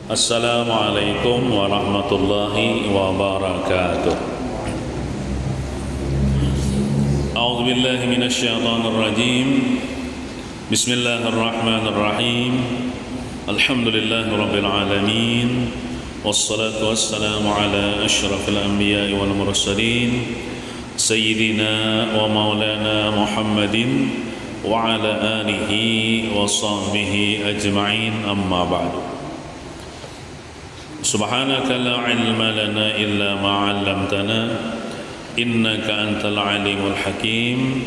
Assalamualaikum warahmatullahi wabarakatuh. A'udzu billahi minasy syaithanir rajim. Bismillahirrahmanirrahim. Alhamdulillahirabbil alamin. Wassalatu wassalamu ala asyrafil anbiya'i wal mursalin sayyidina wa maulana Muhammadin wa ala alihi wa sahbihi ajma'in, amma ba'du. Subhanaka la ilma lana illa ma 'allamtana innaka antal alimul hakim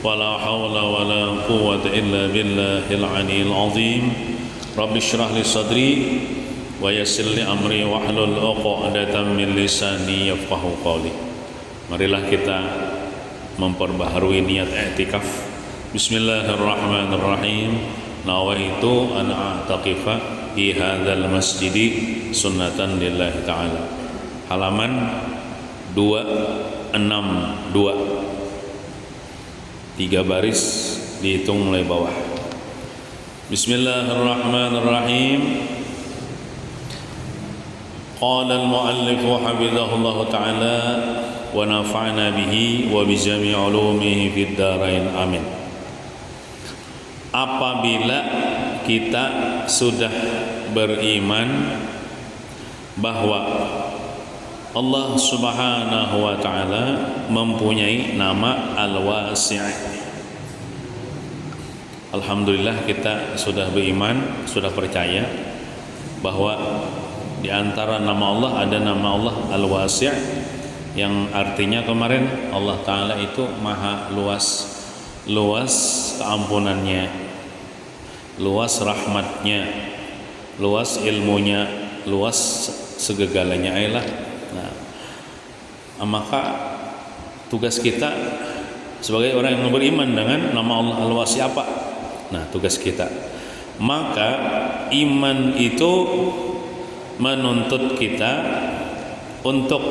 wa la hawla wa la quwwata illa billahil aliyyil azim. Rabbi shrah li sadri wa yassir li amri wahlul 'uqdatam min lisani yafqahu qawli. Marilah kita memperbaharui niat i'tikaf. Bismillahirrahmanirrahim. Nawaitu an a'taqifa di hadzal masjidi sunnatan lillahi ta'ala. Halaman 262, 3 baris dihitung mulai bawah. Bismillahirrahmanirrahim. Qala al-muallif hafizahullah ta'ala wa nafa'na bihi wa bi jami' ulumihi fid dharain, amin. Apabila kita sudah beriman bahwa Allah Subhanahu wa ta'ala mempunyai nama Al-Wasi'. Alhamdulillah kita sudah beriman, sudah percaya bahwa di antara nama Allah ada nama Allah Al-Wasi', yang artinya kemarin Allah Ta'ala itu maha luas, luas keampunannya, luas rahmatnya, luas ilmunya, luas segegalanya. Ayolah. Nah, maka tugas kita sebagai orang yang beriman dengan nama Allah Al-Wasi' apa? Nah, tugas kita. Maka iman itu menuntut kita untuk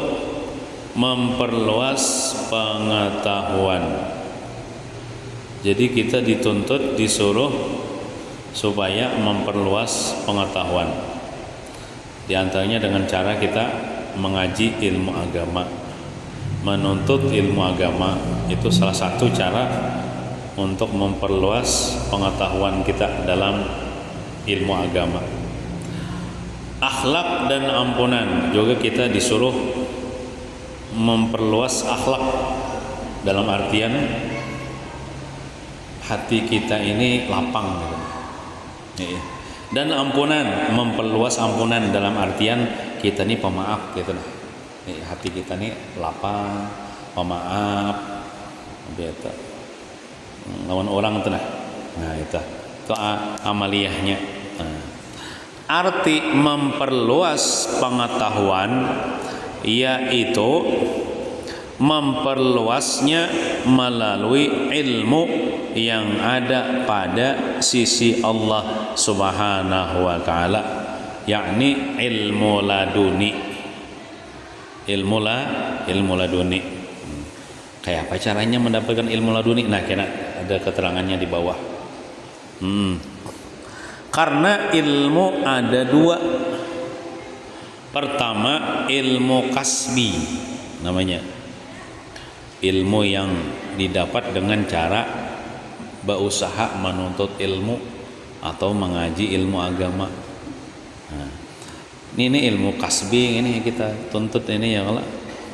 memperluas pengetahuan. Jadi kita dituntut, disuruh supaya memperluas pengetahuan. Di antaranya dengan cara kita mengaji ilmu agama. Menuntut ilmu agama itu salah satu cara untuk memperluas pengetahuan kita dalam ilmu agama. Akhlak dan ampunan juga kita disuruh memperluas akhlak, dalam artian hati kita ini lapang gitu. Dan ampunan, memperluas ampunan dalam artian kita ini pemaaf gitu nah. Hati kita ini lapang, pemaaf, gitu. Lawan orang itu nah. Nah itu amaliyahnya. Nah. Arti memperluas pengetahuan yaitu memperluasnya melalui ilmu yang ada pada sisi Allah Subhanahu wa ta'ala, yakni ilmu laduni. Ilmu laduni. Kayak apa caranya mendapatkan ilmu laduni? Nah, kena ada keterangannya di bawah. Karena ilmu ada 2. Pertama, ilmu kasbi namanya. Ilmu yang didapat dengan cara berusaha menuntut ilmu atau mengaji ilmu agama. Nah, ini ilmu kasbi, ini yang kita tuntut ini ya Allah.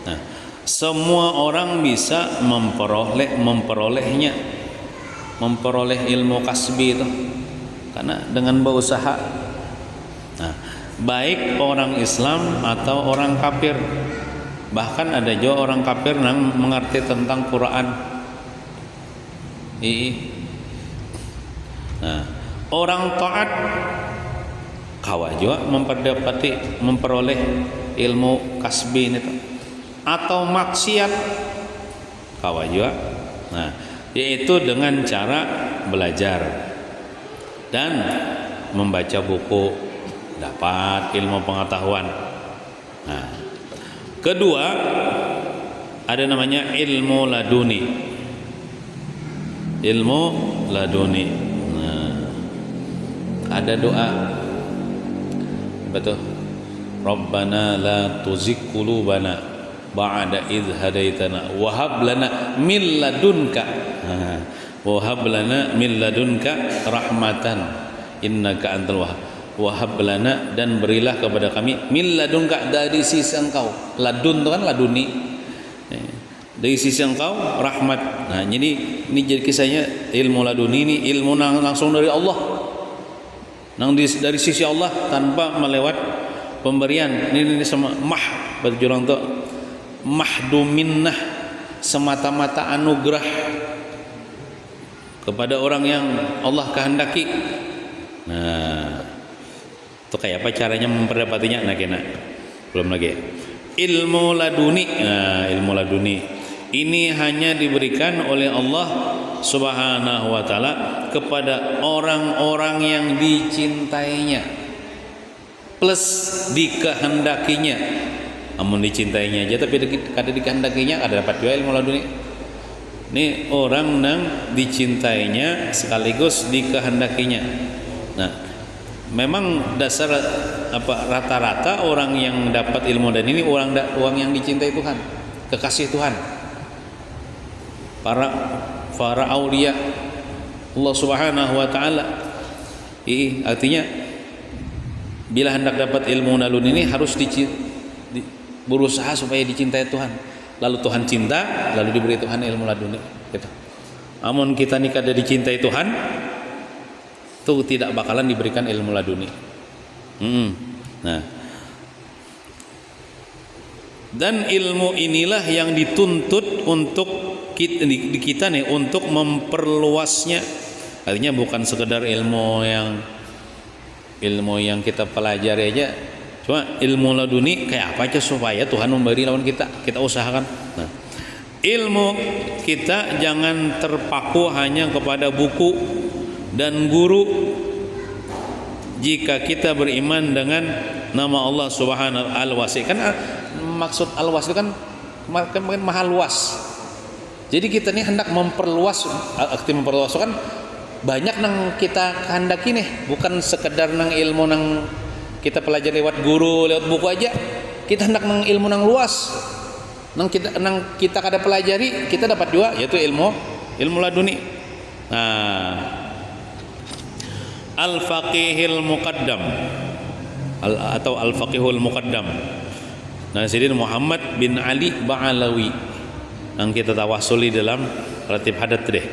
Nah, semua orang bisa memperoleh ilmu kasbi itu karena dengan berusaha. Nah, baik orang Islam atau orang kafir. Bahkan ada juga orang kafir yang mengerti tentang Quran. Nah, orang taat kawa juga memperoleh ilmu kasbi itu. Atau maksiat kawa juga. Nah, yaitu dengan cara belajar dan membaca buku, dapat ilmu pengetahuan. Nah, kedua ada namanya ilmu laduni. Ilmu laduni. Nah, ada doa betul. Rabbana la tuzigh qulubana ba'da idh hadaitana wa hab lana min ladunka wa hab lana min ladunka rahmatan innaka antal wahhab. Wa hab lana, dan berilah kepada kami min ladunka, dari sisi engkau. Ladun itu kan laduni, dari sisi engkau rahmat. Nah, jadi ini jadi kisahnya ilmu laduni ini ilmu langsung dari Allah, dari sisi Allah tanpa melewat pemberian. Ini sama berjurang tuh mahdu minnah, semata-mata anugerah kepada orang yang Allah kehendaki. Nah, itu kayak apa caranya memperdapatinya? Nah, kena belum lagi ilmu laduni. Nah, ilmu laduni ini hanya diberikan oleh Allah Subhanahu wa taala kepada orang-orang yang dicintainya plus dikehendakinya. Amun dicintainya aja tapi kada dikehendakinya kada dapat juga ilmu laduni. Ini orang nang dicintainya sekaligus dikehendakinya. Nah, memang dasar rata-rata orang yang dapat ilmu dan ini orang yang dicintai Tuhan, kekasih Tuhan. Para aulia Allah Subhanahu wa taala. Artinya bila hendak dapat ilmu laduni ini harus berusaha supaya dicintai Tuhan. Lalu Tuhan cinta, lalu diberi Tuhan ilmu laduni. Gitu. Amun kita nikah ada dicintai Tuhan, itu tidak bakalan diberikan ilmu laduni. Nah, dan ilmu inilah yang dituntut untuk kita nih, untuk memperluasnya. Artinya bukan sekedar ilmu yang kita pelajari aja, cuma ilmu laduni kayak apa aja supaya Tuhan memberi lawan kita usahakan. Nah, ilmu kita jangan terpaku hanya kepada buku dan guru. Jika kita beriman dengan nama Allah Subhanahu Al-Wasi, kan maksud Al-Wasi itu kan maha luas. Jadi kita ini hendak memperluas, aktif memperluas kan banyak nang kita kehendaki nih, bukan sekedar nang ilmu nang kita pelajari lewat guru, lewat buku aja. Kita hendak nang ilmu nang luas, nang kita kada pelajari, kita dapat juga, yaitu ilmu laduni. Nah, al-faqihil muqaddam atau al-faqihul muqaddam. Nah, Sayyidina Muhammad bin Ali Ba'alawi yang kita tawasuli dalam ratib hadat deh.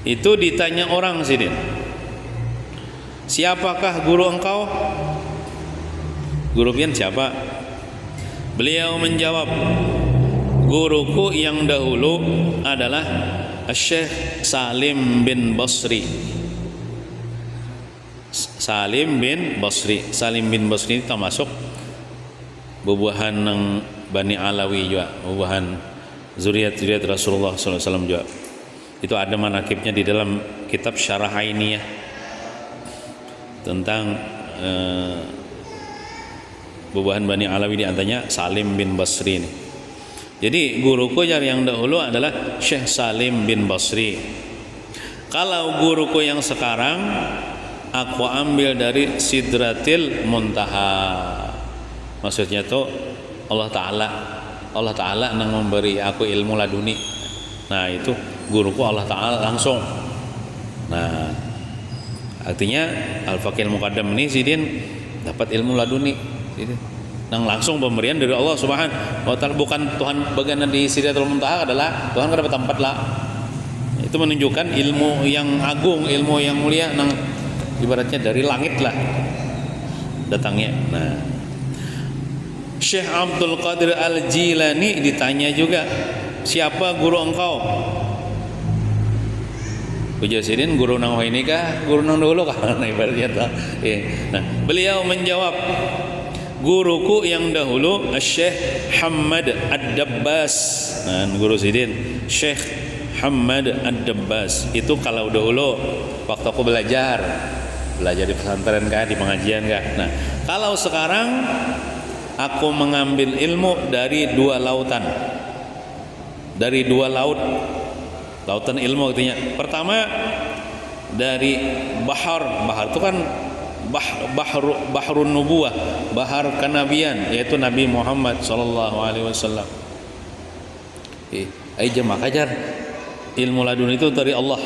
Itu ditanya orang Sidin, siapakah guru engkau? Guru pian siapa? Beliau menjawab, guruku yang dahulu adalah Syekh Salim bin Basri. Salim bin Basri itu termasuk bubuhan ng Bani Alawi juga, bubuhan zuriat Rasulullah SAW juga. Itu ada manakibnya di dalam kitab Syarah Ainiyah tentang bubuhan Bani Alawi, di antaranya Salim bin Basri ini. Jadi guruku yang dahulu adalah Syekh Salim bin Basri. Kalau guruku yang sekarang aku ambil dari Sidratil Muntaha. Maksudnya tuh Allah Ta'ala yang memberi aku ilmu laduni. Nah, itu guruku Allah Ta'ala langsung. Nah, artinya Al-Faqihul Muqaddam ini Sidin dapat ilmu laduni. Yang langsung pemberian dari Allah Subhanahu wa taala, bukan Tuhan bagian di Sidratul Muntaha adalah Tuhan dapat tempat lah. Itu menunjukkan ilmu yang agung, ilmu yang mulia, nang ibaratnya dari langit lah datangnya. Nah, Syekh Abdul Qadir Al-Jilani ditanya juga, siapa guru engkau? Ujasidin guru nang ini kah? Guru nang dulu kah? Nah, ibaratnya tuh. Nah, beliau menjawab, guruku yang dahulu Syekh Hamad Ad-Dabbas. Nah, guru Sidin Syekh Hamad Ad-Dabbas. Itu kalau dahulu waktu aku belajar di pesantren kah, di pengajian kah. Nah, kalau sekarang aku mengambil ilmu dari dua lautan. Dari dua lautan ilmu artinya. Pertama dari bahar itu kan bahrun nubuwah, bahar kenabian, yaitu Nabi Muhammad sallallahu alaihi wasallam. Ai jemaah kajar ilmu ladun itu dari Allah.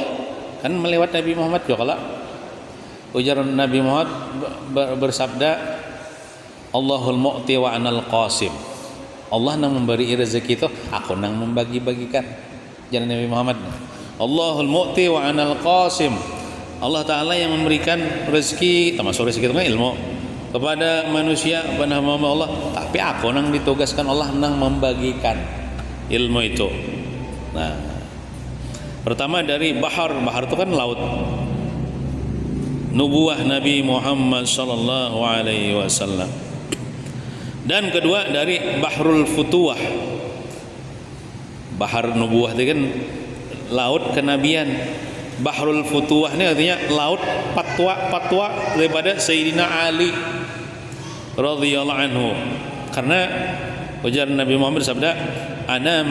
Kan melewat Nabi Muhammad juga kalau ujar Nabi Muhammad bersabda, Allahul mu'ti wa anal qasim. Allah nang memberi rezeki itu, aku nang membagi-bagikan. Jangan Nabi Muhammad. Allahul mu'ti wa anal qasim. Allah Ta'ala yang memberikan rezeki, termasuk rezeki itu kan ilmu, kepada manusia, kepada hamba Allah. Tapi aku nang ditugaskan Allah nang membagikan ilmu itu. Nah, pertama dari bahar itu kan laut. Nubuah Nabi Muhammad sallallahu alaihi wasallam. Dan kedua dari bahrul futuwah. Bahar nubuah itu kan laut kenabian. Bahrul futuwah ini artinya laut fatwa daripada Sayyidina Ali radhiyallahu anhu. Karena ujar Nabi Muhammad sabda, ana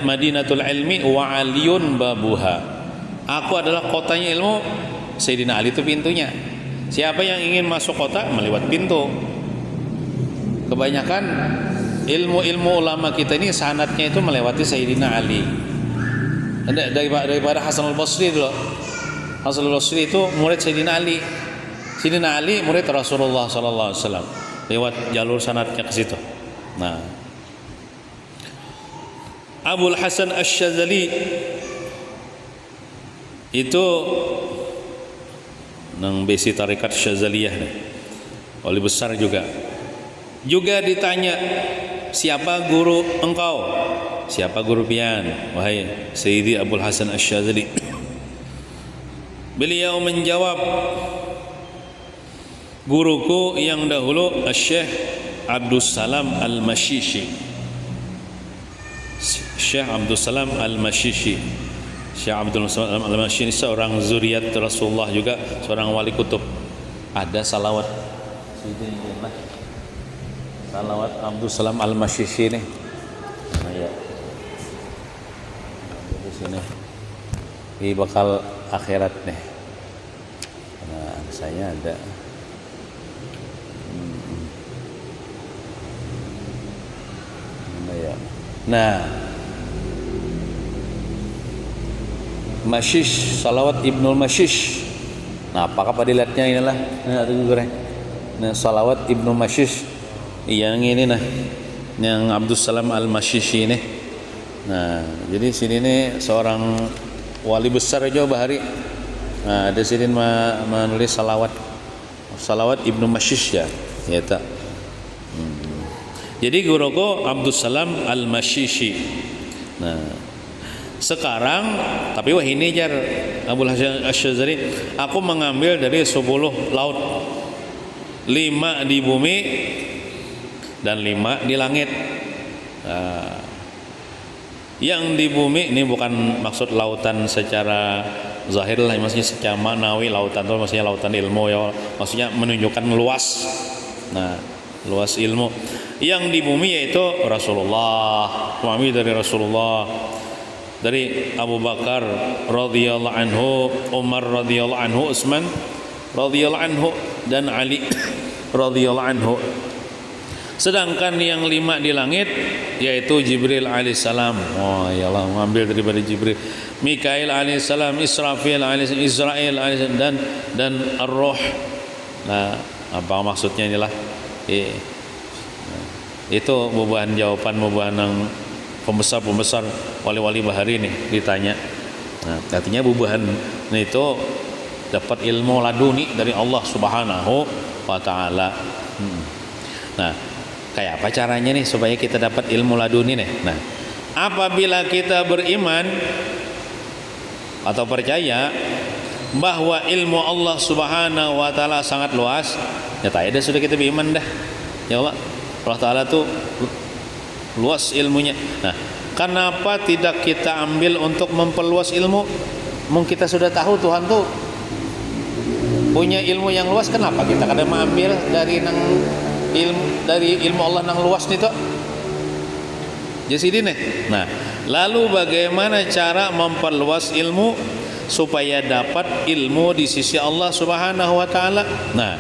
madinatul ilmi wa aliyun babuha. Aku adalah kotanya ilmu, Sayyidina Ali itu pintunya. Siapa yang ingin masuk kota melewat pintu. Kebanyakan ilmu ulama kita ini sanadnya itu melewati Sayyidina Ali. Daripada Hasan al-Basri dulu. Hasan al-Basri itu murid Sayyidina Ali. Sayyidina Ali murid Rasulullah sallallahu alaihi wasallam. Lewat jalur sanadnya ke situ. Nah, Abul Hasan Asy-Syadzali itu nang besi tarekat Syadzaliyah nih. Wali besar juga. Juga ditanya, siapa guru engkau? Siapa guru pian? Wahai Sayyidi Abul Hasan Asy-Syadzali. Beliau menjawab, guruku yang dahulu Syekh Abdul Salam Al-Mashishi. Syekh Abdul Salam Al-Mashishi. Syekh Abdul Salam Al-Mashishi seorang zuriat Rasulullah juga, seorang wali kutub. Ada salawat Abdul Salam Al-Mashishi nih. Nah, ya. Di sini. Ini bakal akhirat nih. Nah, saya ada. Nah, Mashish, salawat Ibnul Mashish. Nah, apakah dilihatnya inilah? Nah, salawat Ibnu Mashish. Yang ini nah, yang Abdul Salam Al-Mashishi ini. Nah, jadi sini nih seorang wali besar aja bahari. Nah, di sini menulis salawat Ibnu Mashish ya, ya tak. Jadi guruku Abdul Salam Al-Mashishi. Nah, sekarang tapi wah ini jar Abul Hasan Asy-Syadzali, aku mengambil dari 10 laut, 5 di bumi dan 5 di langit. Nah, yang di bumi ini bukan maksud lautan secara zahir lah, maksudnya secara manawi. Lautan itu maksudnya lautan ilmu ya, maksudnya menunjukkan luas. Nah, luas ilmu. Yang di bumi yaitu Rasulullah, kami dari Rasulullah, dari Abu Bakar radhiyallahu anhu, Umar radhiyallahu anhu, Utsman radhiyallahu anhu, dan Ali radhiyallahu anhu. Sedangkan yang 5 di langit yaitu Jibril alaihissalam. Oh ya Allah, mengambil daripada Jibril, Mikail alaihissalam, Israfil alaihissalam, Israel alaihissalam, dan Ar-Ruh. Nah, apa maksudnya inilah? Itu bubahan jawaban yang pembesar wali-wali bahari nih ditanya. Nah, artinya bubahan itu dapat ilmu laduni dari Allah Subhanahu wa taala. Nah, kayak apa caranya nih supaya kita dapat ilmu laduni nih? Nah, apabila kita beriman atau percaya bahwa ilmu Allah Subhanahu wa taala sangat luas, ya tadi sudah kita beriman dah. Ya Allah Ta'ala tuh luas ilmunya. Nah, kenapa tidak kita ambil untuk memperluas ilmu? Mungkin kita sudah tahu Tuhan tuh punya ilmu yang luas, kenapa kita kadang mengambil dari ilmu Allah nang luas nih tuh? Jadi nih. Nah, lalu bagaimana cara memperluas ilmu supaya dapat ilmu di sisi Allah Subhanahu wa taala? Nah,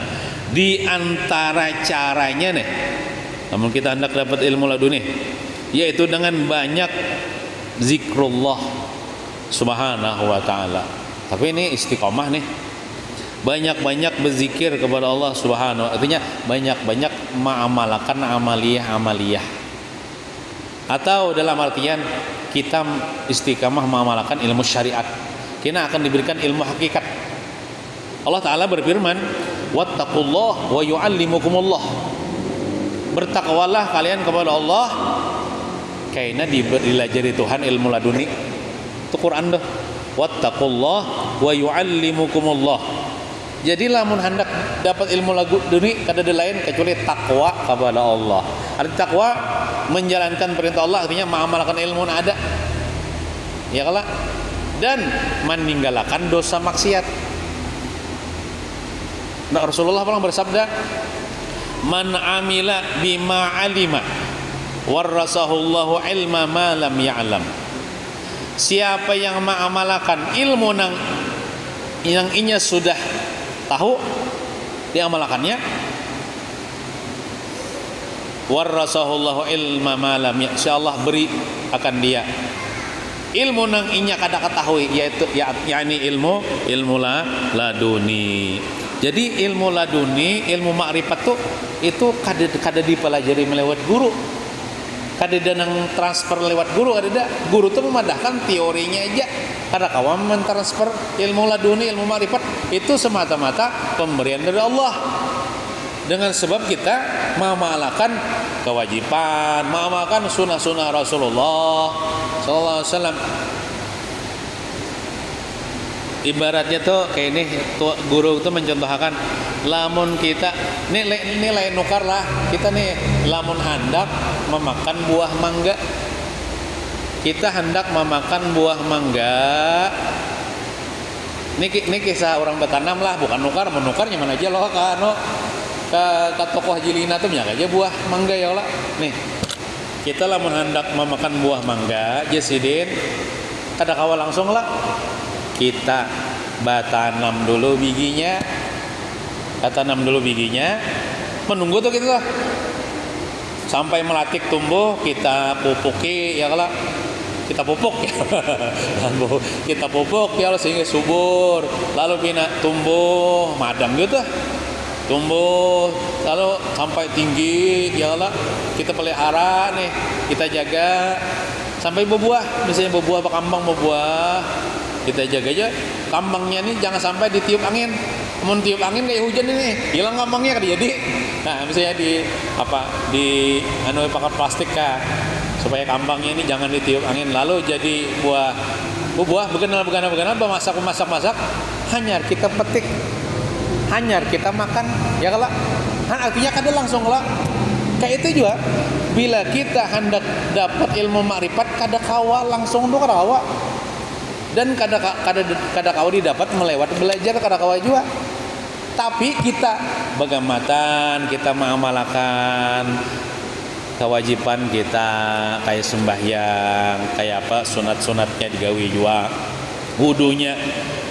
Di antara caranya nih, namun kita hendak dapat ilmu laduni, yaitu dengan banyak zikrullah subhanahu wa ta'ala. Tapi ini istiqomah nih, banyak-banyak berzikir kepada Allah subhanahu wa ta'ala, artinya banyak-banyak mengamalkan amaliyah. Atau dalam artian kita istiqamah mengamalkan ilmu syariat, kita akan diberikan ilmu hakikat. Allah Ta'ala berfirman, wattaqullah wa yu'allimukumullah. Bertakwalah kalian kepada Allah, karena dilajari Tuhan ilmu laduni. Itu Quran dah. Wattaqullah wa yu'allimukumullah. Jadi lamun hendak dapat ilmu laduni kada ada lain kecuali takwa kepada Allah. Arti takwa menjalankan perintah Allah, artinya mengamalkan ilmu yang ada. Ya kalah. Dan meninggalkan dosa maksiat. Nah, Rasulullah pernah bersabda, man amila bima alima warasahullahu ilma ma lam ya'lam. Siapa yang mengamalkan ilmu yang inya sudah tahu, diamalkannya, warasahullahu ilma ma lam ya'lam, insyaallah beri akan dia ilmu nang inya kada ketahui, yaitu yakni ilmu laduni. Jadi ilmu laduni, ilmu makrifat tuh itu kada dipelajari melewat guru, kada nang transfer lewat guru, kada. Guru tuh memadahkan teorinya aja, kada kawan mentransfer ilmu laduni, ilmu makrifat itu semata-mata pemberian dari Allah. Dengan sebab kita mengamalkan kewajiban, mengamalkan sunnah-sunnah Rasulullah sallallahu alaihi wasallam. Ibaratnya tuh kayak ini, guru tuh mencontohkan, lamun kita ini lain nukar lah, kita nih lamun hendak memakan buah mangga, kita hendak memakan buah mangga. Ini kisah orang bertanam lah, bukan nukar, menukarnya mana aja loh ke toko Haji Lina tuh nyak aja buah mangga ya Allah. Nih kita lamun hendak memakan buah mangga, jasidin kada kawal langsung lah, kita batanam dulu bijinya, menunggu tuh kita sampai melatik tumbuh, kita pupuki ya Allah, kita pupuk ya kita pupuk ya Allah sehingga subur, lalu bina tumbuh madang gitu, tumbuh lalu sampai tinggi ya Allah, kita pelihara nih, kita jaga sampai berbuah. Misalnya berbuah kambang berbuah, kita jaga aja kambangnya nih jangan sampai ditiup angin. Mun tiup angin kayak hujan ini hilang kambangnya kan jadi. Nah misalnya di pakai plastik kah, supaya kambangnya ini jangan ditiup angin, lalu jadi buah begenal masak hanyar kita petik, hanyar kita makan ya kalau kan artinya kada langsung lah. Kayak itu juga bila kita hendak dapat ilmu makrifat, kada kawa langsung tuh kada kawa, dan kada kawa didapat melewat belajar, kada kawa juga. Tapi kita bagamatan, kita mengamalkan kewajiban kita, kayak sembahyang, kayak apa sunat-sunatnya digawi juga, wudunya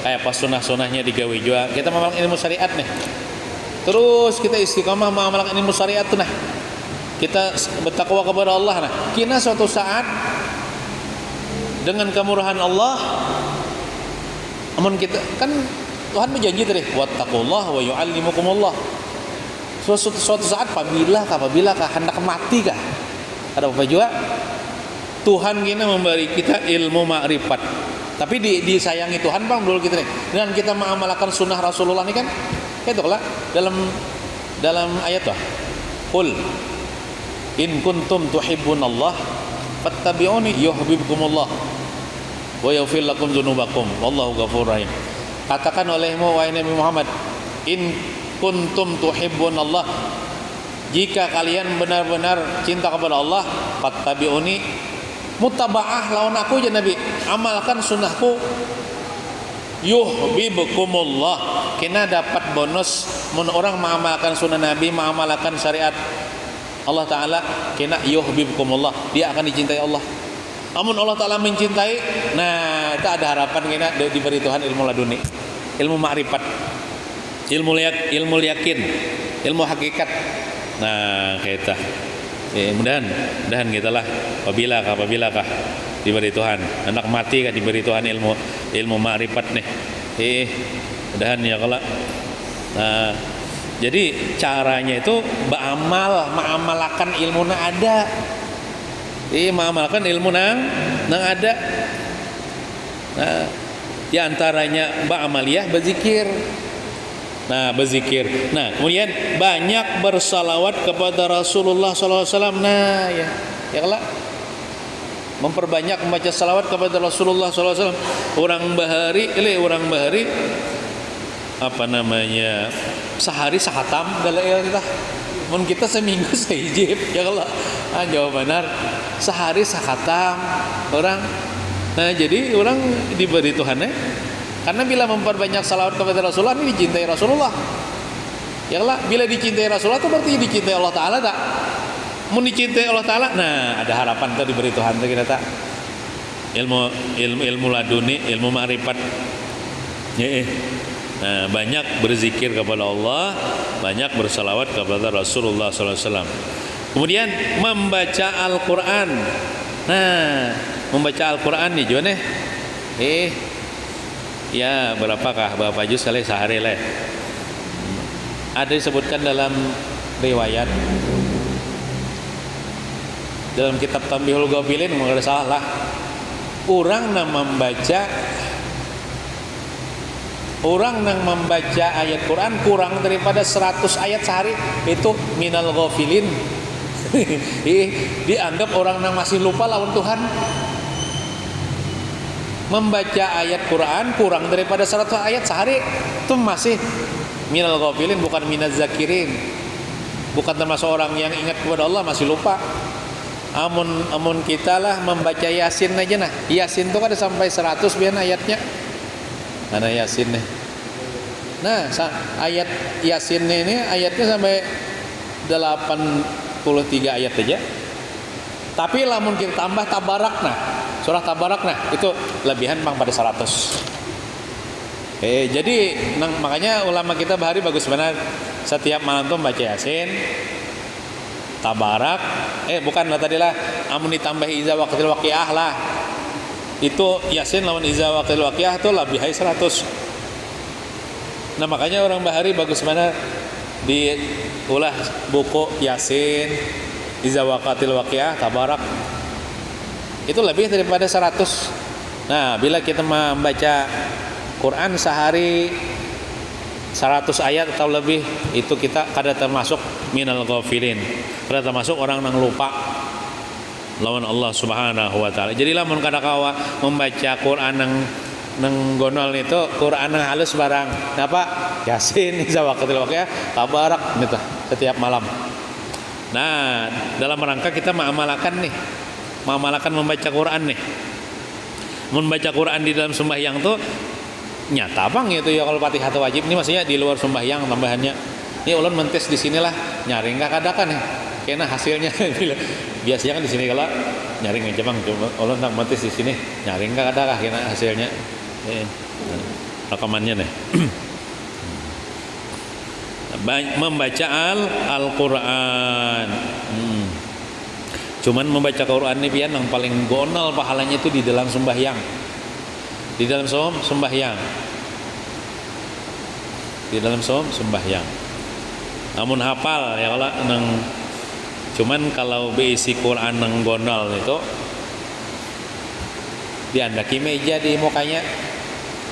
kayak apa sunah-sunahnya digawi juga. Kita mengamalkan ilmu syariat nih, terus kita istiqamah mengamalkan ilmu syariat tuh, nah kita bertakwa kepada Allah. Nah kina suatu saat dengan kemurahan Allah, amun kita kan Tuhan berjanji tadi, wattaqullah wa yu'allimukumullah. Suatu saat apabila hendak mati kah, ada apa juga Tuhan kita memberi kita ilmu makrifat. Tapi disayangi Tuhan bang dulu kita nih, dengan kita mengamalkan sunnah Rasulullah ini kan, itu lah dalam ayat tuh, qul in kuntum tuhibbunallah fattabi'uni yuhibbukumullah wa yaghfir lakum dzunubakum wallahu ghafurur rahim. Katakan olehmu wahai Nabi Muhammad, in kuntum tuhibbunallah, jika kalian benar-benar cinta kepada Allah, fattabi'uni, mutabaah lawan aku ya Nabi, amalkan sunnahku, yuhibbukumullah, kena dapat bonus mun orang mengamalkan sunnah Nabi, mengamalkan syariat Allah Ta'ala, kena yuhibbukumullah, dia akan dicintai Allah. Amun Allah Ta'ala mencintai, nah itu ada harapan kena diberi Tuhan ilmu laduni, ilmu makrifat, ilmu yakin. ilmu hakikat. Nah kita mudahan kita lah apabila kah diberi Tuhan anak mati kah diberi Tuhan ilmu ma'rifat nih. Mudahan ya kalau. Nah, jadi caranya itu ma'amalakan ilmu na ada. Ma'amalkan ilmu nang ada. Nah, di antaranya ba'amaliyah berzikir. Nah, berzikir. Nah, kemudian banyak bersalawat kepada Rasulullah SAW. Nah, ya kalau memperbanyak membaca salawat kepada Rasulullah SAW. Orang bahari apa namanya sehari sahatam dalam kita. Mun kita seminggu sehijib ya kalau jawab benar sehari sahatam orang. Nah, jadi orang diberi Tuhan karena bila memperbanyak salawat kepada Rasulullah ini dicintai Rasulullah. Ya Allah, bila dicintai Rasulullah itu berarti dicintai Allah Ta'ala tak? Mau dicintai Allah Ta'ala, nah ada harapan tuh diberi Tuhan tuh kita tak? Ilmu laduni, ilmu ma'rifat. Nah, banyak berzikir kepada Allah, banyak bersalawat kepada Rasulullah SAW. Kemudian membaca Al-Quran. Nah, membaca Al-Quran nih Juan ya berapakah berapa juz kali sehari leh? Ada disebutkan dalam riwayat dalam kitab Tambihul Ghafilin enggak ada salah lah. Orang yang membaca ayat Quran kurang daripada 100 ayat sehari itu minal ghafilin. Dianggap orang yang masih lupa lawan Tuhan. Membaca ayat Quran kurang daripada 100 ayat sehari itu masih minal ghafilin, bukan minaz zakirin. Bukan termasuk orang yang ingat kepada Allah masih lupa. Amun kita lah membaca Yasin aja nah. Yasin itu kan ada sampai 100 biar ayatnya. Mana Yasin nih? Nah, ayat Yasin ini ayatnya sampai 83 ayat aja. Tapi lamun kita tambah Tabarak nah. Surah Tabarak nah itu lebihan bang pada 100. Jadi makanya ulama kita bahari bagus benar setiap malam tuh baca Yasin, Tabarak, bukan lah tadi lah, amun ditambah iza waqtil waqiah lah. Itu Yasin lawan iza waqtil waqiah tuh lebih hai 100. Nah makanya orang bahari bagus benar diulah buku Yasin, iza waqtil waqiah, Tabarak. Itu lebih daripada 100. Nah, bila kita membaca Quran sehari 100 ayat atau lebih, itu kita kada termasuk minal ghafilin. Kada termasuk orang yang lupa lawan Allah Subhanahu wa taala. Jadi lamun kada kawa membaca Quran nang gonol itu Quran nang halus barang. Napa? Yasin, iza waqtil waqiah, Tabarak gitu setiap malam. Nah, dalam rangka kita mengamalkan membaca Quran nih. Membaca Quran di dalam sembahyang tuh nyata bang itu ya kalau Fatihah wajib ini maksudnya di luar sembahyang tambahannya. Ini ulun mentes di sinilah nyari enggak kadakan ya. Kena hasilnya biasanya kan di sini kalau nyari aja bang, coba ulun tak mentes di sini nyari enggak kadakah kena hasilnya. Rekamannya nih. Membaca Al-Quran. Cuman membaca Quran ini pian yang paling gonal pahalanya itu di dalam sembahyang. Di dalam sembahyang. Di dalam sembahyang. Namun hafal ya kalau cuman kalau berisi Quran nang gonal itu diandaki meja di mukanya.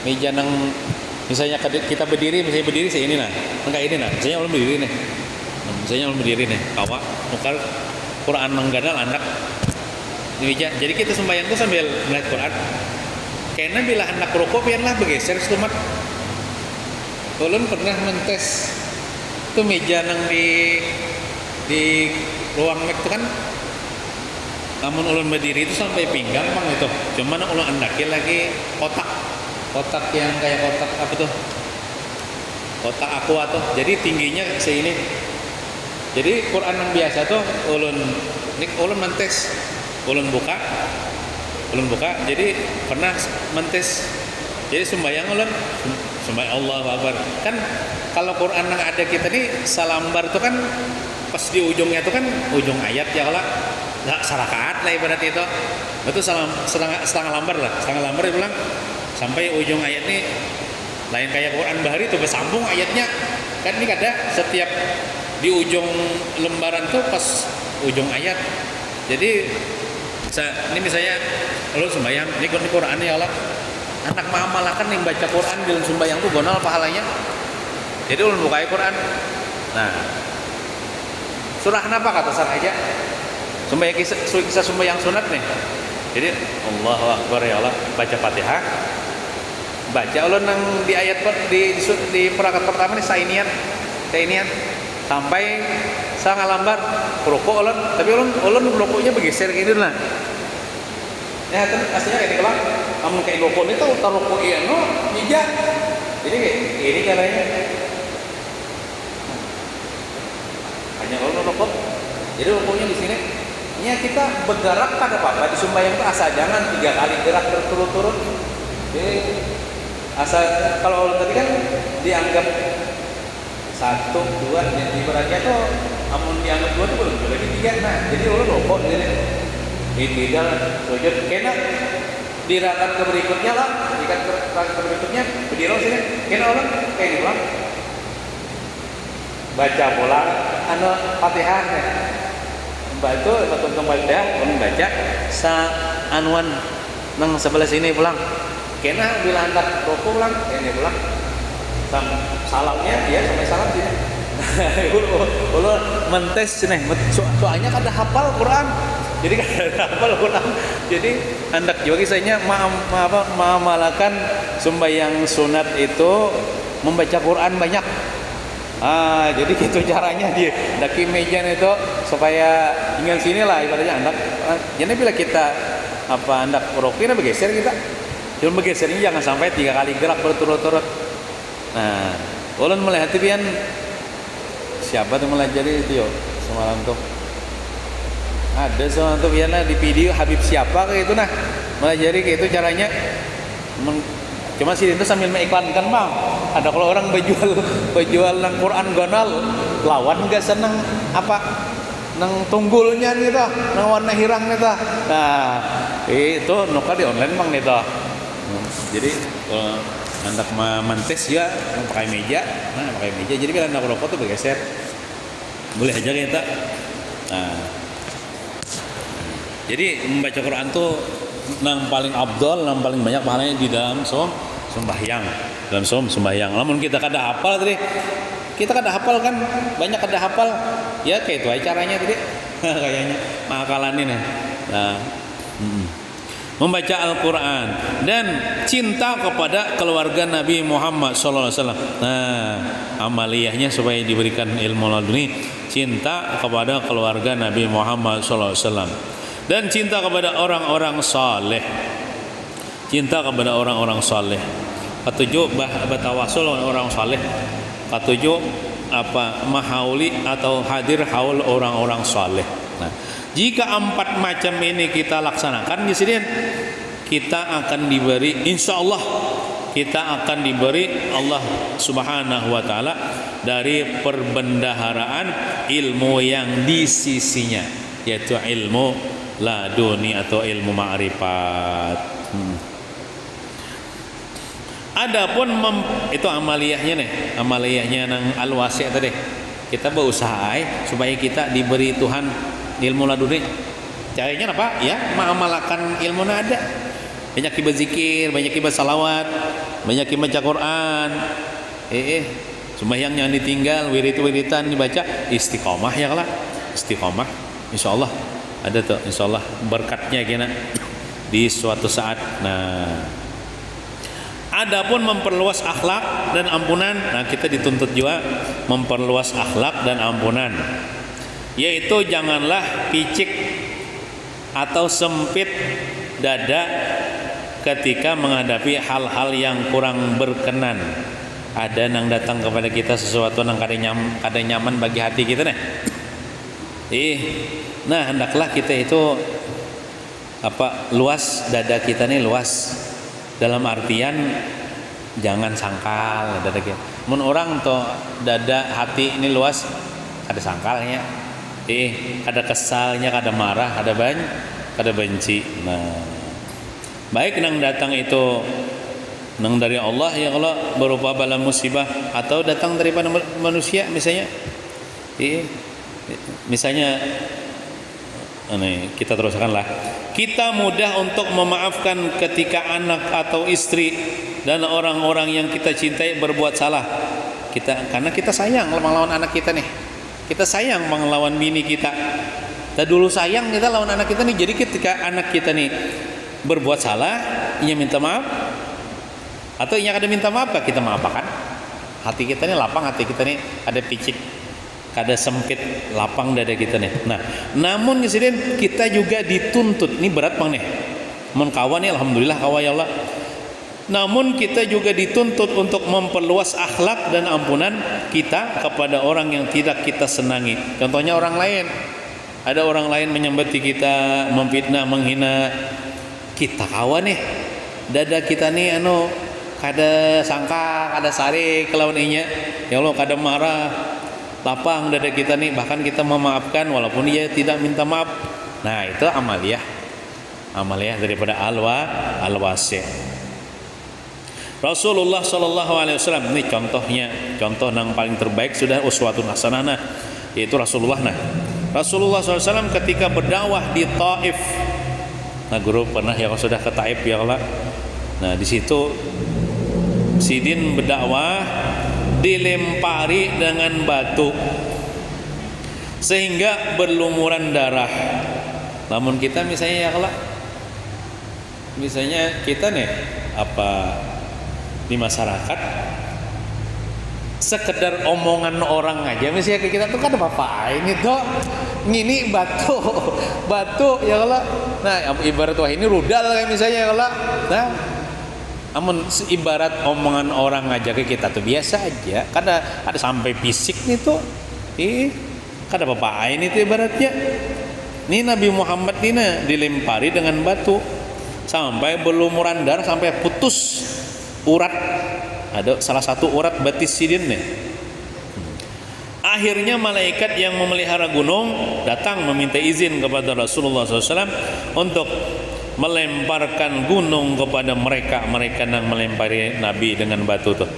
Meja nang misalnya kita berdiri, misalnya berdiri ini nah. Enggak ini nah. Misalnya ulun berdiri nih. Misalnya ulun berdiri nih. Kawa nukar Quran menggadal anak jadi kita sembahyang tuh sambil melihat Quran karena bila anak rokok biarlah bergeser setumat. Ulun pernah mentes tuh meja nang di ruang itu kan namun ulun berdiri itu sampai pinggang bang itu cuman ulun andakin lagi kotak yang kayak kotak apa tuh kotak aqua tuh jadi tingginya segini. Jadi Quran yang biasa tuh ulun mentes, ulun buka. Jadi pernah mentes. Jadi sembahyang ulun Sembahyang Allahu Akbar. Kan kalau Quran yang ada kita nih salambar tuh kan pas di ujungnya tuh kan ujung ayat ya kalau nggak sarakaat lah ibarat itu. Itu setengah lambar lah, setengah lambar dia bilang sampai ujung ayat nih lain kayak Quran bahari tuh bersambung ayatnya. Kan ini ada setiap di ujung lembaran tuh pas ujung ayat. Jadi ini misalnya lo sembahyang, ini Quran ya Allah. Anak mamalakan yang baca Quran di dalam sembahyang tuh gonal pahalanya. Jadi ulun buka Quran. Nah, surah apa kata sarah aja? Sembahyang kisah sembahyang sunat nih. Jadi Allahu Akbar ya Allah, baca Fatihah. Baca ulun nang di ayat di perangkat pertama nih sainian sampai sangat lambar rukuk ulun, tapi ulun rukuknya bergeser gini lah. Ya kan aslinya kayak kelak amun kayak rukuk itu taruh rukuk iya no hija. Jadi kayak ini caranya. Hanya ulun rukuk. Jadi rukuknya di sini. Nya kita bergerak kada apa-apa di sembahyang itu asal jangan 3 kali gerak berturut-turut. Jadi asal kalau ulun tadi kan dianggap 1, 2 dan ibaratnya tuh amun dianggap 2 tuh belum lagi 3. Nah, jadi ulun rukuk jadi Itidal sujud kena di rakaat berikutnya lah, di rakaat berikutnya berdiri sini kena orang kayak di ulang baca pula Fatihah itu betul baca baca sa anuan nang sebelah sini pulang kena bila antar rokok pulang kena pulang salamnya dia sampai salam sini. Ulun mentes nih soalnya kada hafal Quran. Jadi kan hafal Quran. Jadi hendak juga kisahnya mengamalkan sembahyang sunat itu membaca Quran banyak. Jadi gitu caranya dia daki meja itu supaya tinggal sini lah ibaratnya hendak. Jadi bila kita hendak rokina bergeser kita. Cuma bergesernya jangan sampai 3 kali gerak berturut-turut. Nah, ulun melihat pian siapa tuh melajari itu yo semalam tuh. Ada soal tuh biarlah di video Habib siapa kayak itu nah melajari kayak itu caranya. Cuma sih itu sambil mengiklankan bang. Ada kalau orang berjual nang Quran gonal lawan gak seneng apa nang tunggulnya gitu, nang warna hirang gitu. Nah itu nuka di online bang gitu. Jadi hendak mentes ya pakai meja, pakai meja. Jadi bila hendak rokok tuh bergeser, boleh aja kita. Nah, jadi membaca Quran tuh yang paling abdol, yang paling banyak pahalanya di dalam sembahyang, dalam sembahyang. Namun kita kada hafal tadi, kita kada hafal kan, banyak kada hafal, ya kayak itu aja caranya tadi, kayaknya makalan ini. Nah, membaca Al-Quran dan cinta kepada keluarga Nabi Muhammad SAW. Nah, amaliyahnya supaya diberikan ilmu laduni, cinta kepada keluarga Nabi Muhammad SAW dan cinta kepada orang-orang saleh. Cinta kepada orang-orang saleh. Ketujuh bertawasul dengan orang saleh. Ketujuh mahauli atau hadir haul orang-orang saleh. Nah, jika 4 macam ini kita laksanakan di sini, kita akan diberi, insya Allah kita akan diberi Allah Subhanahu Wa Taala dari perbendaharaan ilmu yang di sisinya, yaitu ilmu laduni atau ilmu ma'rifat. Adapun itu amaliyahnya nih, amaliyahnya nang al-wasi' tadi. Kita berusaha supaya kita diberi Tuhan ilmu laduni. Caranya apa? Ya, mengamalkan ilmu ada. Banyak berzikir, banyak bersalawat, banyak baca Quran. Sembahyang yang ditinggal, wirid-wiridan dibaca, istiqomah ya kalau. Istiqomah, insyaallah ada tuh, insyaallah berkatnya kena di suatu saat. Nah, adapun memperluas akhlak dan ampunan, nah kita dituntut juga memperluas akhlak dan ampunan. Yaitu janganlah picik atau sempit dada ketika menghadapi hal-hal yang kurang berkenan. Ada yang datang kepada kita sesuatu yang kada nyaman bagi hati kita nih. Nah hendaklah kita itu luas dada kita nih, luas dalam artian jangan sangkal dada kita. Mun orang tuh dada hati ini luas, ada sangkalnya, ada kesalnya, ada marah, ada benci. Nah, baik nang datang itu nang dari Allah ya Allah berupa bala musibah atau datang daripada manusia misalnya. Misalnya ini kita teruskanlah. Kita mudah untuk memaafkan ketika anak atau istri dan orang-orang yang kita cintai berbuat salah. Karena kita sayang melawan anak kita nih. Kita sayang melawan bini kita. Kita dulu sayang kita lawan anak kita nih. Jadi ketika anak kita nih berbuat salah, ia minta maaf atau ia kada minta maaf, kita maafakan. Hati kita nih lapang, hati kita nih ada picik, kada sempit, lapang dada kita nih. Nah, namun disini kita juga dituntut. Ini berat bang nih. Mun kawan nih, alhamdulillah kawan ya Allah. Namun kita juga dituntut untuk memperluas akhlak dan ampunan kita kepada orang yang tidak kita senangi. Contohnya orang lain. Ada orang lain menyembati kita, memfitnah, menghina. Kita kawan nih. Dada kita nih kada sangka, kada sari kelawan inya. Ya Allah, kada marah. Lapang dada kita nih, bahkan kita memaafkan walaupun dia tidak minta maaf. Nah, itu amaliyah daripada al-wasi'. Rasulullah sallallahu alaihi wasallam ini contoh yang paling terbaik, sudah uswatun hasanah, yaitu Rasulullah. Rasulullah SAW ketika berdakwah di Taif. Nah, guru pernah yang sudah ke Taif ya Allah. Nah, di situ Sidin berdakwah dilempari dengan batu sehingga berlumuran darah. Namun kita misalnya ya Allah, misalnya kita nih di masyarakat sekedar omongan orang aja, misalnya kita tuh kan apa ini tuh ngini batu ya Allah. Nah, ibarat wah ini rudal kayak misalnya ya Allah. Nah, namun ibarat omongan orang aja ke kita tuh biasa aja, kada ada sampai fisik nih tuh, kada apa-apa ini tuh ibaratnya. Ini Nabi Muhammad ini dilempari dengan batu sampai berlumuran darah, sampai putus urat. Ada salah satu urat batis Sidin nih. Akhirnya malaikat yang memelihara gunung datang meminta izin kepada Rasulullah SAW untuk melemparkan gunung kepada mereka yang melempari Nabi dengan batu tuh.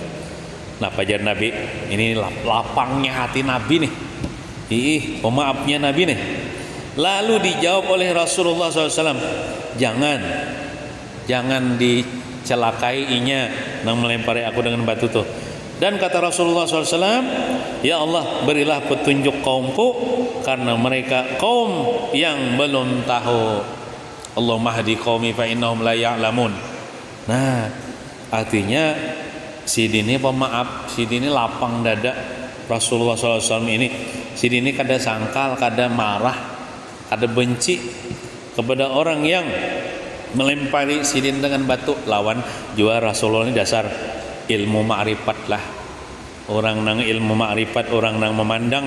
Nah, pajar Nabi ini lapangnya hati Nabi nih, pemaafnya Nabi nih. Lalu dijawab oleh Rasulullah SAW, jangan dicelakai inya yang melempari aku dengan batu tuh. Dan kata Rasulullah SAW, ya Allah, berilah petunjuk kaumku karena mereka kaum yang belum tahu. Allahumma hdi qaumi fa innahum la ya'lamun. Nah, artinya Sidin ini pemaaf, Sidin ini lapang dada Rasulullah SAW ini. Sidin ini kada sangkal, kada marah, kada benci kepada orang yang melempari Sidin dengan batu. Lawan jua Rasulullah ini dasar ilmu ma'rifat lah. Orang nang ilmu ma'rifat, orang nang memandang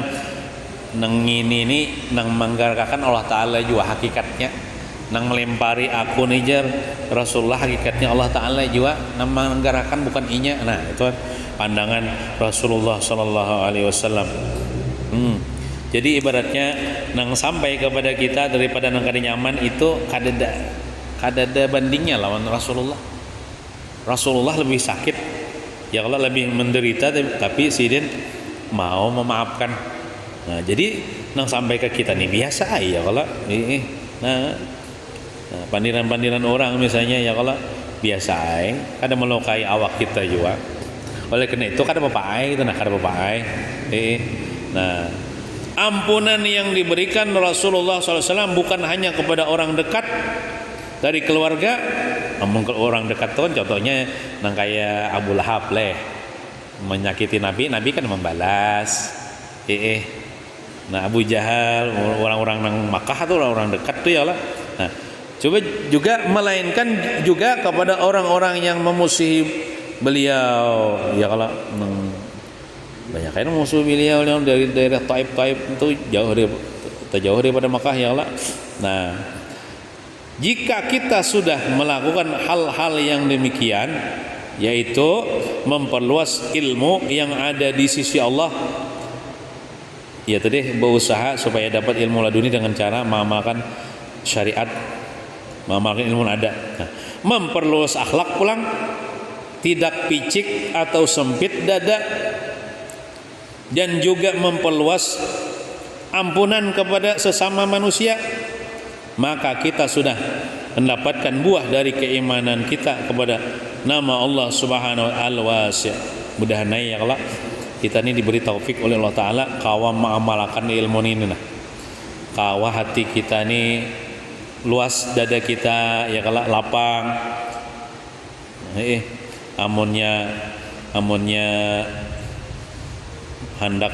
nang ini nang menggarakakan Allah Ta'ala juga hakikatnya. Nang melempari aku nijar Rasulullah hakikatnya Allah Ta'ala juga nang menggarakan bukan inya. Nah, itu pandangan Rasulullah Sallallahu Alaihi Wasallam. Jadi ibaratnya nang sampai kepada kita daripada nang kada nyaman itu kada bandingnya lawan Rasulullah. Rasulullah lebih sakit, ya Allah lebih menderita, tapi Sidin mau memaafkan. Nah, jadi nang sampai ke kita nih biasa ya Allah. Nah, pandiran-pandiran orang misalnya ya Allah biasa kada melukai awak kita juga. Oleh karena itu kada apa-apa itu kada apa-apa. Nah, ampunan yang diberikan Rasulullah SAW bukan hanya kepada orang dekat dari keluarga, namun ke orang dekat tuh contohnya nang kayak Abu Lahab menyakiti Nabi kan membalas. Nah, Abu Jahal, orang-orang nang Makkah tuh orang-orang dekat tuh ya Allah. Nah, coba juga melainkan juga kepada orang-orang yang memusuhi beliau ya Allah. Banyak kan musuh beliau yang dari daerah Taif itu jauh daripada Makkah ya Allah. Nah, jika kita sudah melakukan hal-hal yang demikian yaitu memperluas ilmu yang ada di sisi Allah. Ya tadi berusaha supaya dapat ilmu laduni dengan cara mengamalkan syariat, mengamalkan ilmu ada. Nah, memperluas akhlak pulang, tidak picik atau sempit dada, dan juga memperluas ampunan kepada sesama manusia, maka kita sudah mendapatkan buah dari keimanan kita kepada nama Allah Subhanahu wa ta'ala al-wasi'. Mudah-mudahan ya Allah kita ini diberi taufik oleh Allah Ta'ala kawa mengamalkan ilmu ini nah. Kawa hati kita ini luas, dada kita ya kalau lapang. Amunnya hendak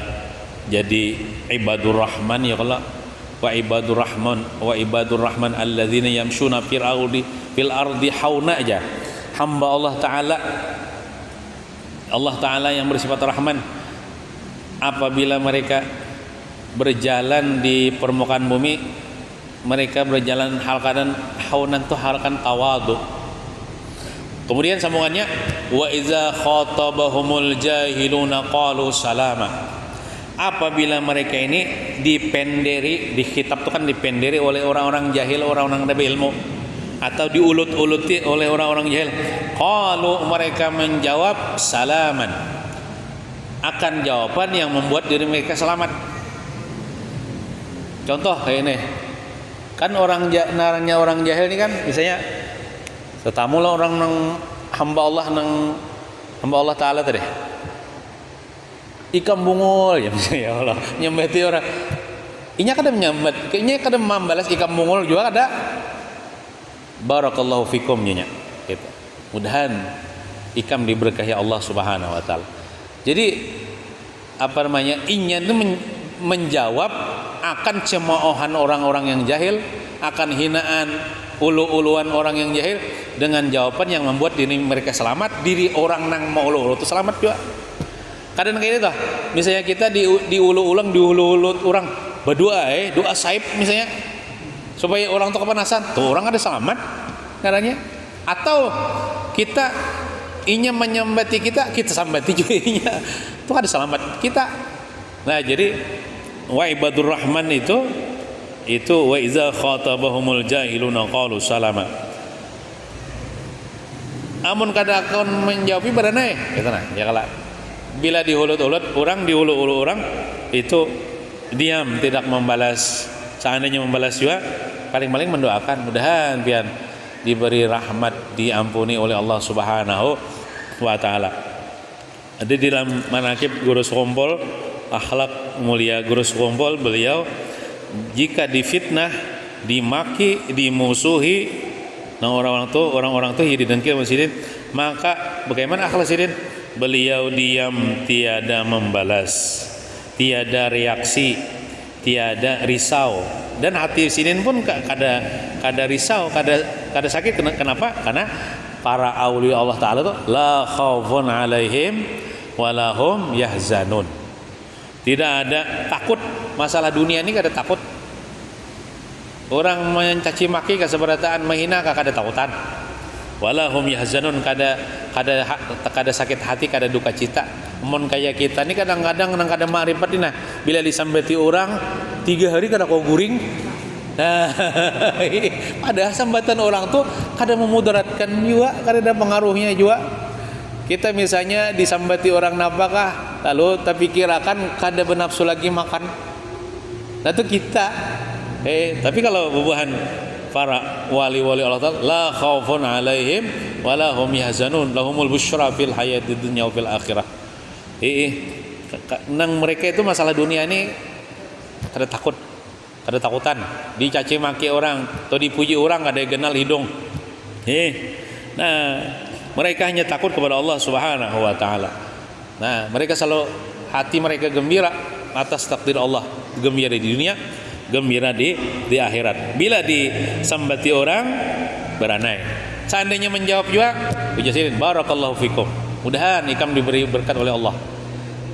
jadi ibadur rahman ya kalau wa ibadur rahman alladzina yamshuna fil ardi hauna aja. Hamba Allah Ta'ala yang bersifat rahman, apabila mereka berjalan di permukaan bumi, mereka berjalan hal keadaan haunan tuh hal kan tawadu. Kemudian sambungannya wa iza khatabahumul jahiluna qalu salama. Apabila mereka ini dipenderi, di kitab itu kan dipenderi oleh orang-orang jahil, orang-orang tanpa ilmu, atau diulut-uluti oleh orang-orang jahil, qalu mereka menjawab salaman, akan jawaban yang membuat diri mereka selamat. Contoh kayak ini kan orang jahil ini kan misalnya tetamu lah orang nang hamba Allah Ta'ala tadi ikan bungul ya misalnya ya Allah nyembeti orang inya kada menyembet kayaknya kada membalas ikan bungul juga ada barakallahu fikum nya gitu. Mudahan ikam diberkahi Allah Subhanahu wa ta'ala. Jadi apa namanya inya itu menjawab akan cemoohan orang-orang yang jahil, akan hinaan ulu-uluan orang yang jahil dengan jawaban yang membuat diri mereka selamat, diri orang nang mau ulu-ulu itu selamat juga. Kadang kayak gitu. Misalnya kita diulu-ulang orang berdoa doa saib misalnya supaya orang tuh kepanasan, tuh orang ada selamat caranya. Atau kita inya menyembati kita sambati juga inya. Tuh ada selamat kita. Nah, jadi wa ibadur rahman itu wa iza khatabahumul jahiluna qalu salama. Amun kada akan menjawab barana gitu nah. Ya kala bila diulut-ulut orang itu diam tidak membalas. Seandainya membalas juga paling-paling mendoakan mudahan pian diberi rahmat, diampuni oleh Allah Subhanahu wa ta'ala. Ada di dalam manaqib Guru Sukompol, akhlak mulia Guru Sukompol, beliau jika difitnah, dimaki, dimusuhi nah orang-orang tuh didengki masjidin, maka bagaimana akhlak sidin? Beliau diam, tiada membalas, tiada reaksi, tiada risau, dan hati sidin pun kada risau, kada sakit. Kenapa? Karena para aulia Allah Ta'ala itu la khaufun alaihim walahum yahzanun. Tidak ada takut masalah dunia ini, kada takut. Orang mencaci maki keseberataan, menghina kada takutan. Walahum yahzanun, kada sakit hati, kada duka cita. Mun kayak kita ni kadang-kadang nang kada ma'rifat ni nah, bila disambati orang 3 hari kada kau guring. Nah, padahal sambatan orang tuh kada memudaratkan juga, kada ada pengaruhnya juga. Kita misalnya disambati orang nafkah, lalu tapi kirakan kada bernafsu lagi makan. Nah itu kita. Tapi kalau bubuhan para wali-wali Allah Ta'ala, la khaufun alaihim wala hum yahzanun lahumul busyra fil hayatid dunya wa fil akhirah. Nang mereka itu masalah dunia ini kada takut, kada takutan. Dicaci maki orang atau dipuji orang kada kenal hidung. Nah, mereka hanya takut kepada Allah Subhanahu wa ta'ala. Nah, mereka selalu hati mereka gembira atas takdir Allah, gembira di dunia, gembira di akhirat. Bila disambati orang beranai, seandainya menjawab juga ujasin barakallahu fikum, mudahan ikam diberi berkat oleh Allah.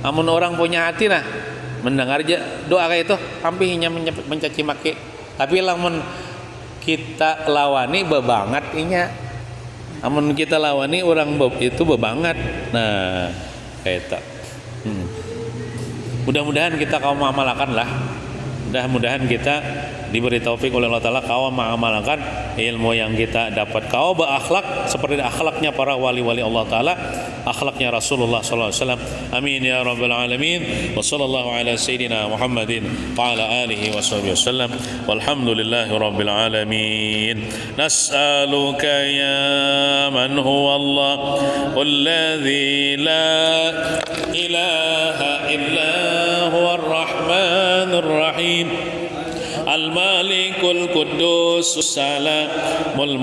Amun orang punya hati nah mendengar aja doa kayak itu hampirnya mencaci maki, tapi lamun kita lawani bebangat inya amun kita lawani orang itu bebanget. Nah kayak tak. Mudah-mudahan kita kaum mengamalkan lah. Mudah-mudahan kita diberi taufik oleh Allah Ta'ala kau mengamalkan ilmu yang kita dapat, kau berakhlak seperti akhlaknya para wali-wali Allah Ta'ala, akhlaknya Rasulullah SAW. Amin ya rabbal alamin. Wa sallallahu ala sayyidina Muhammadin wa ala alihi wa sahbihi wasallam walhamdulillahi rabbil alamin. Nas'aluka ya man huwa Allah alladhi la ilaha illa huwa ar-rahmanur rahim al-malikul quddus salamul